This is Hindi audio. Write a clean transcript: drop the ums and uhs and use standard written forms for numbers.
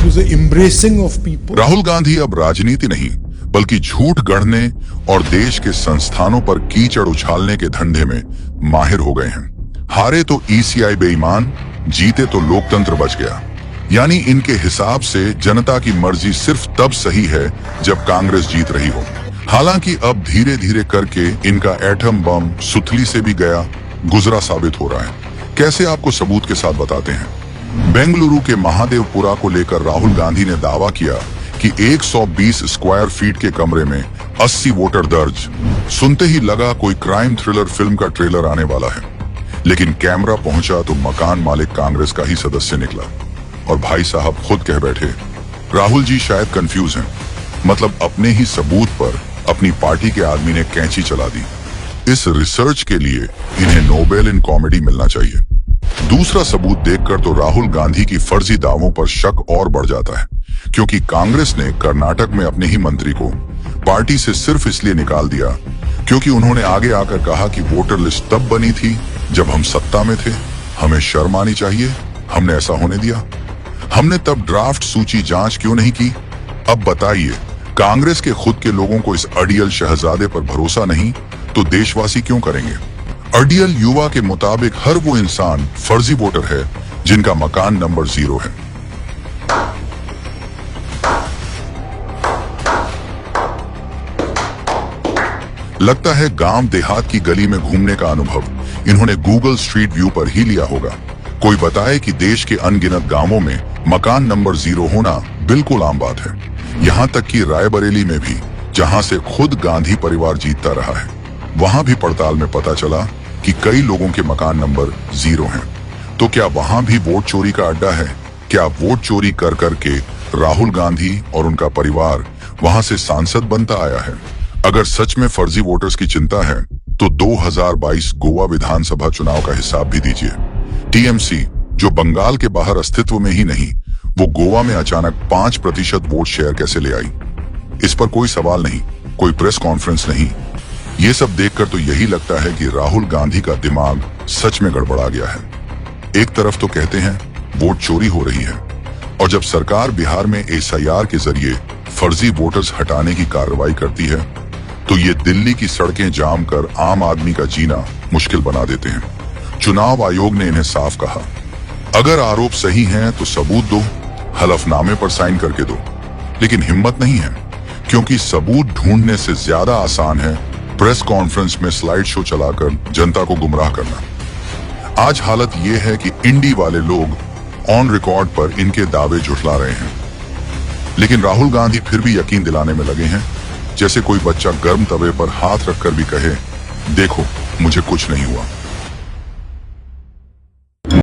is an embracing of people. Rahul Gandhi अब राजनीति नहीं बल्कि झूठ गढ़ने और देश के संस्थानों पर कीचड़ उछालने के धंधे में माहिर हो गए हैं। हारे तो ईसीआई बेईमान, जीते तो लोकतंत्र बच गया। यानी इनके हिसाब से जनता की मर्जी सिर्फ तब सही है जब कांग्रेस जीत रही हो। हालांकि अब धीरे धीरे करके इनका एटम बम सुतली से भी गया गुजरा साबित हो रहा है। कैसे, आपको सबूत के साथ बताते हैं। बेंगलुरु के महादेवपुरा को लेकर राहुल गांधी ने दावा किया कि 120 स्क्वायर फीट के कमरे में 80 वोटर दर्ज। सुनते ही लगा कोई क्राइम थ्रिलर फिल्म का ट्रेलर आने वाला है, लेकिन कैमरा पहुंचा तो मकान मालिक कांग्रेस का ही सदस्य निकला। और भाई साहब खुद कह बैठे, राहुल जी शायद कंफ्यूज हैं, मतलब अपने ही सबूत पर अपनी पार्टी के आदमी ने कैंची चला दी। इस रिसर्च के लिए इन्हें नोबेल इन कॉमेडी मिलना चाहिए। दूसरा सबूत देखकर तो राहुल गांधी की फर्जी दावों पर शक और बढ़ जाता है, क्योंकि कांग्रेस ने कर्नाटक में अपने ही मंत्री को पार्टी से सिर्फ इसलिए निकाल दिया क्योंकि उन्होंने आगे आकर कहा कि वोटर लिस्ट तब बनी थी जब हम सत्ता में थे, हमें शर्म आनी चाहिए, हमने ऐसा होने दिया। हमने तब ड्राफ्ट सूची जांच क्यों नहीं की? अब बताइए, कांग्रेस के खुद के लोगों को इस अड़ियल शहजादे पर भरोसा नहीं तो देशवासी क्यों करेंगे? अड़ियल युवा के मुताबिक हर वो इंसान फर्जी वोटर है जिनका मकान नंबर 0 है। लगता है गांव देहात की गली में घूमने का अनुभव इन्होंने गूगल स्ट्रीट व्यू पर ही लिया होगा। कोई बताए कि देश के अनगिनत गांवों में मकान नंबर 0 होना बिल्कुल आम बात है। यहाँ तक कि रायबरेली में भी, जहाँ से खुद गांधी परिवार जीतता रहा है, वहाँ भी पड़ताल में पता चला कि कई लोगों के मकान नंबर 0 हैं। तो क्या वहाँ भी वोट चोरी का अड्डा है? क्या वोट चोरी कर करके राहुल गांधी और उनका परिवार वहाँ से सांसद बनता आया है? अगर सच में फर्जी वोटर्स की चिंता है तो 2022 गोवा विधानसभा चुनाव का हिसाब भी दीजिए। टीएमसी, जो बंगाल के बाहर अस्तित्व में ही नहीं, वो गोवा में अचानक 5% वोट शेयर कैसे ले आई? इस पर कोई सवाल नहीं, कोई प्रेस कॉन्फ्रेंस नहीं। ये सब देखकर तो यही लगता है कि राहुल गांधी का दिमाग सच में गड़बड़ा गया है। एक तरफ तो कहते हैं वोट चोरी हो रही है, और जब सरकार बिहार में एसआईआर के जरिए फर्जी वोटर्स हटाने की कार्रवाई करती है तो ये दिल्ली की सड़कें जाम कर आम आदमी का जीना मुश्किल बना देते हैं। चुनाव आयोग ने इन्हें साफ कहा, अगर आरोप सही हैं तो सबूत दो, हलफनामे पर साइन करके दो। लेकिन हिम्मत नहीं है, क्योंकि सबूत ढूंढने से ज्यादा आसान है प्रेस कॉन्फ्रेंस में स्लाइड शो चलाकर जनता को गुमराह करना। आज हालत यह है कि इंडी वाले लोग ऑन रिकॉर्ड पर इनके दावे झुठला रहे हैं, लेकिन राहुल गांधी फिर भी यकीन दिलाने में लगे हैं, जैसे कोई बच्चा गर्म तवे पर हाथ रखकर भी कहे, देखो मुझे कुछ नहीं हुआ।